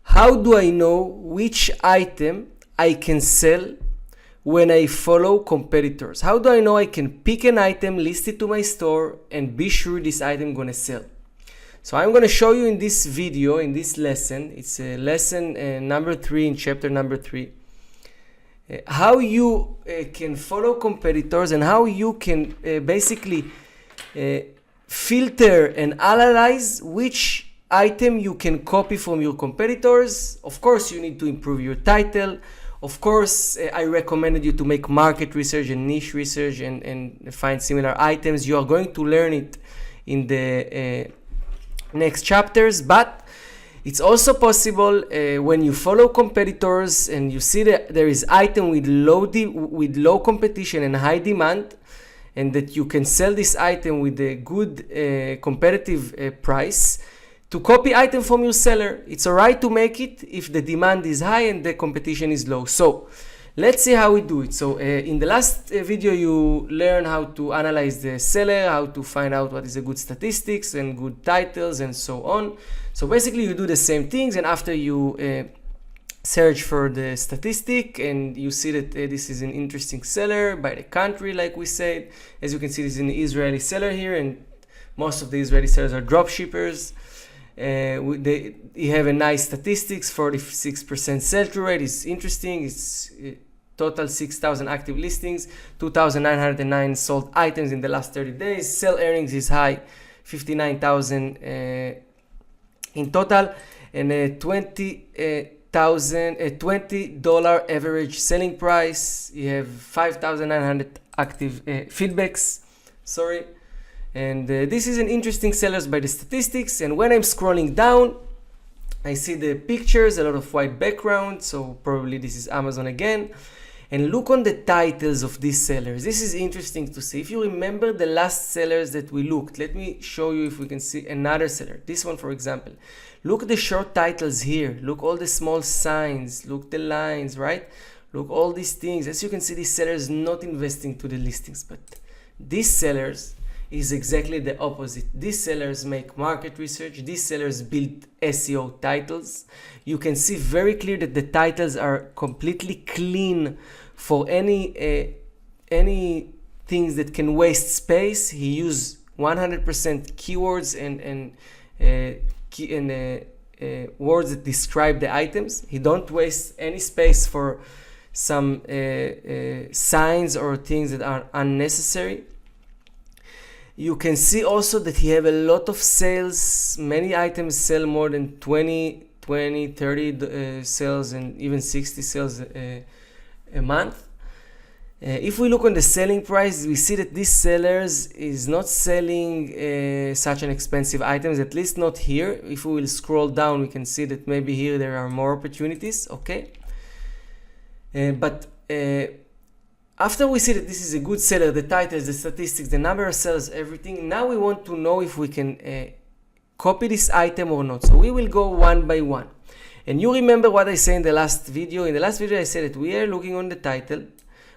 How do I know which item I can sell when I follow competitors? How do I know I can pick an item, list it to my store, and be sure this item gonna sell? So I'm gonna show you in this video, in this lesson, it's lesson number 3 in chapter number 3, how you can follow competitors and how you can basically filter and analyze which item you can copy from your competitors. Of course, you need to improve your title. Of course, I recommended you to make market research and niche research and find similar items. You are going to learn it in the next chapters, but it's also possible when you follow competitors and you see that there is item with low competition and high demand, and that you can sell this item with a good competitive price, to copy item from your seller. It's alright to make it if the demand is high and the competition is low. So let's see how we do it. So in the last video you learn how to analyze the seller, how to find out what is a good statistics and good titles and so on. So basically you do the same things, and after you search for the statistic and you see that this is an interesting seller by the country, like we said. As you can see, this is an Israeli seller here, and most of the Israeli sellers are drop shippers. They have a nice statistics, 46% sell-through rate. It's interesting. It's total 6,000 active listings, 2,909 sold items in the last 30 days. Sell earnings is high, 59,000 in total, and $20 average selling price. You have 5,900 active feedbacks. Sorry. And this is an interesting sellers by the statistics. And when I'm scrolling down, I see the pictures, a lot of white background. So probably this is Amazon again. And look on the titles of these sellers. This is interesting to see. If you remember the last sellers that we looked, let me show you if we can see another seller. This one, for example. Look at the short titles here. Look all the small signs. Look the lines, right? Look all these things. As you can see, this seller is not investing to the listings, but these sellers is exactly the opposite. These sellers make market research. These sellers build SEO titles. You can see very clear that the titles are completely clean for any things that can waste space. He used 100% keywords and words that describe the items. He don't waste any space for some signs or things that are unnecessary. You can see also that he have a lot of sales. Many items sell more than 20, 30 sales and even 60 sales a month. If we look on the selling price, we see that these sellers is not selling such an expensive items, at least not here. If we will scroll down, we can see that maybe here there are more opportunities, okay? But after we see that this is a good seller, the titles, the statistics, the number of sales, everything, now we want to know if we can copy this item or not. So we will go one by one. And you remember what I said in the last video. In the last video I said that we are looking on the title,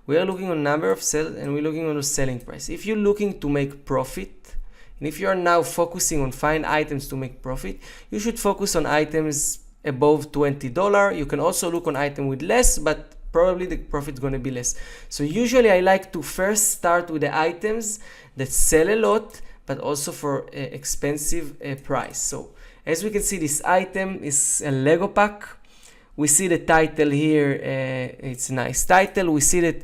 we are looking on number of sales, and we're looking on the selling price. If you're looking to make profit, and if you are now focusing on find items to make profit, you should focus on items above $20. You can also look on item with less, but probably the profit is going to be less. So usually I like to first start with the items that sell a lot, but also for expensive price. So as we can see, this item is a Lego pack. We see the title here, it's a nice title. We see that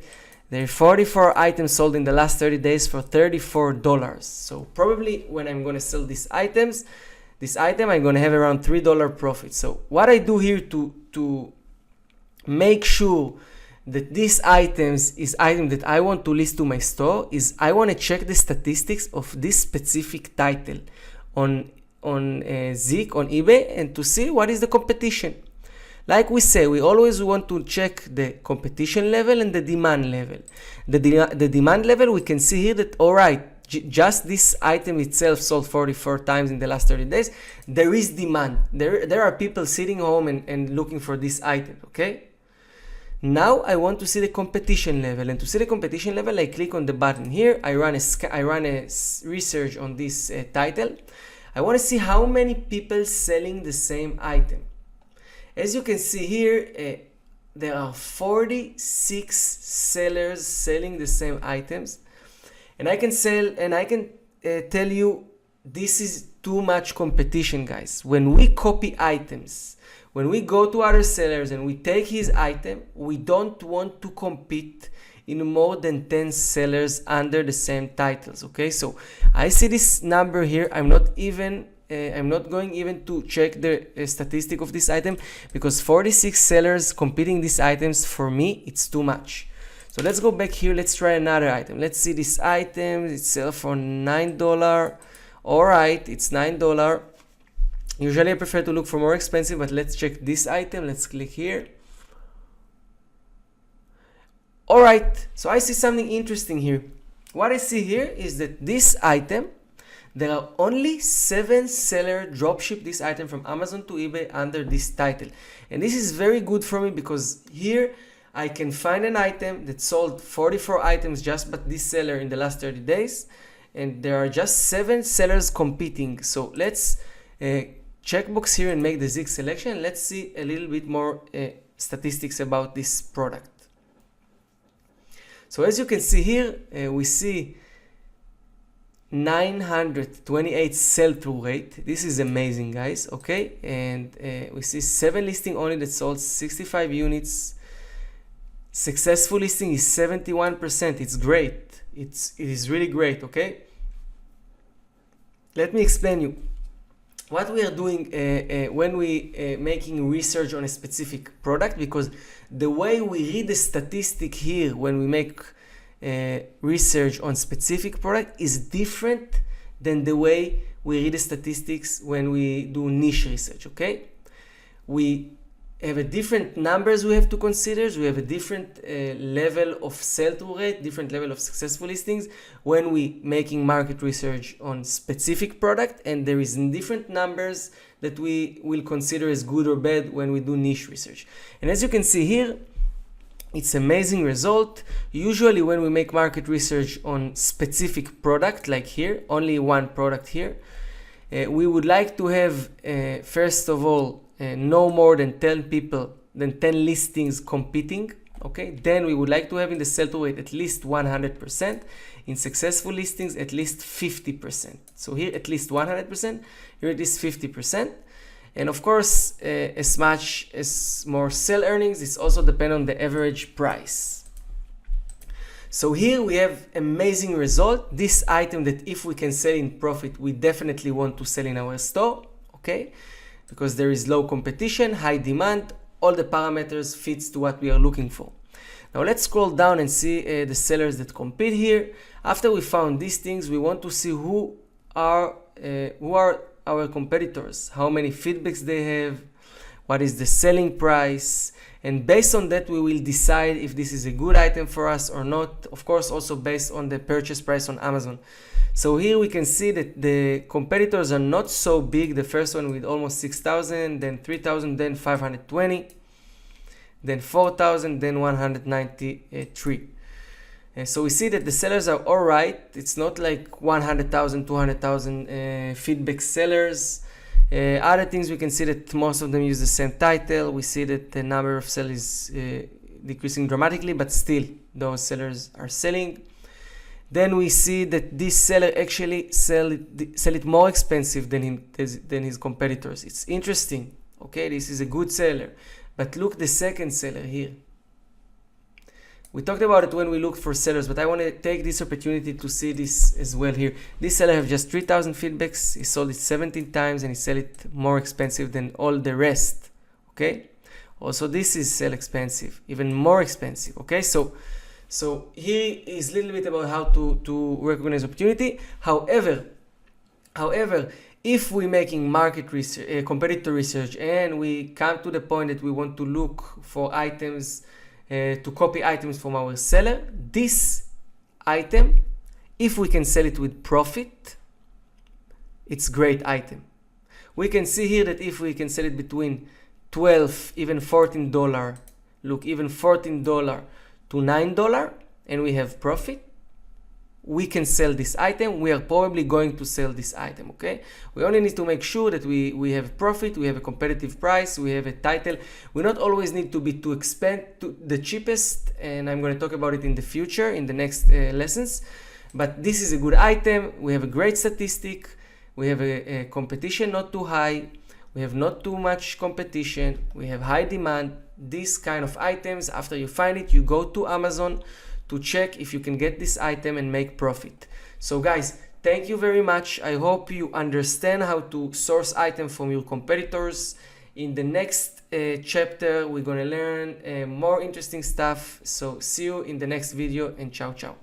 there are 44 items sold in the last 30 days for $34. So probably when I'm going to sell this item, I'm going to have around $3 profit. So what I do here to make sure that these items is item that I want to list to my store is I want to check the statistics of this specific title on Zik, on eBay, and to see what is the competition. Like we say, we always want to check the competition level and the demand level. The demand level, we can see here that, all right, just this item itself sold 44 times in the last 30 days. There is demand. There are people sitting home and looking for this item, okay? Now I want to see the competition level, and to see the competition level, I click on the button here. I run a research on this title. I want to see how many people selling the same item. As you can see here, there are 46 sellers selling the same items, and I can tell you this is too much competition, guys. When we copy items, when we go to other sellers and we take his item, we don't want to compete in more than 10 sellers under the same titles. Okay, so I see this number here. I'm not going even to check the statistic of this item, because 46 sellers competing these items, for me it's too much. So let's go back here. Let's try another item. Let's see this item. It's sells for $9. All right, it's $9. Usually I prefer to look for more expensive, but let's check this item. Let's click here. All right, so I see something interesting here. What I see here is that this item, there are only 7 sellers dropship this item from Amazon to eBay under this title. And this is very good for me, because here I can find an item that sold 44 items just but this seller in the last 30 days. And there are just 7 sellers competing. So let's checkbox here and make the Zig selection. Let's see a little bit more statistics about this product. So as you can see here, we see 928 sell-through rate. This is amazing, guys. Okay, and we see 7 listing only that sold 65 units. Successful listing is 71%. It's great. It is really great. Okay, let me explain you what we are doing when we making research on a specific product, because the way we read the statistic here when we make research on specific product is different than the way we read the statistics when we do niche research. Okay, we have a different numbers we have to consider. We have a different level of sell-through rate, different level of successful listings when we making market research on specific product, and there is different numbers that we will consider as good or bad when we do niche research. And as you can see here, it's amazing result. Usually when we make market research on specific product, like here, only one product here, we would like to have first of all no more than 10 listings competing. Okay, then we would like to have in the sell-through rate at least 100%, in successful listings at least 50%. So here at least 100%, here it is 50%. And of course, as much as more sell earnings, it's also depend on the average price. So here we have amazing result. This item that if we can sell in profit, we definitely want to sell in our store. Okay, because there is low competition, high demand, all the parameters fits to what we are looking for. Now let's scroll down and see the sellers that compete here. After we found these things, we want to see who are our competitors, how many feedbacks they have, what is the selling price, and based on that we will decide if this is a good item for us or not. Of course, also based on the purchase price on Amazon. So here we can see that the competitors are not so big. The first one with almost 6,000, then 3,000, then 520, then 4,000, then 193. And so we see that the sellers are all right. It's not like 100,000, 200,000 feedback sellers. Other things, we can see that most of them use the same title. We see that the number of sellers is decreasing dramatically, but still those sellers are selling. Then we see that this seller actually sell it more expensive than his competitors. It's interesting. Okay, this is a good seller. But look the second seller here. We talked about it when we looked for sellers, but I want to take this opportunity to see this as well here. This seller have just 3,000 feedbacks. He sold it 17 times and he sell it more expensive than all the rest. Okay. Also, this is sell expensive, even more expensive. Okay, so here is a little bit about how to recognize opportunity. However, if we're making market research, competitor research, and we come to the point that we want to look for items, to copy items from our seller, this item, if we can sell it with profit, it's great item. We can see here that if we can sell it between $12, even $14, look, even $14 to $9, and we have profit, we can sell this item, we are probably going to sell this item, okay? We only need to make sure that we have profit, we have a competitive price, we have a title. We not always need to be too expensive, to the cheapest, and I'm going to talk about it in the future, in the next lessons. But this is a good item, we have a great statistic, we have a competition not too high, we have not too much competition, we have high demand. These kind of items, after you find it, you go to Amazon to check if you can get this item and make profit. So guys, thank you very much. I hope you understand how to source items from your competitors. In the next chapter, we're gonna learn more interesting stuff. So see you in the next video, and ciao ciao.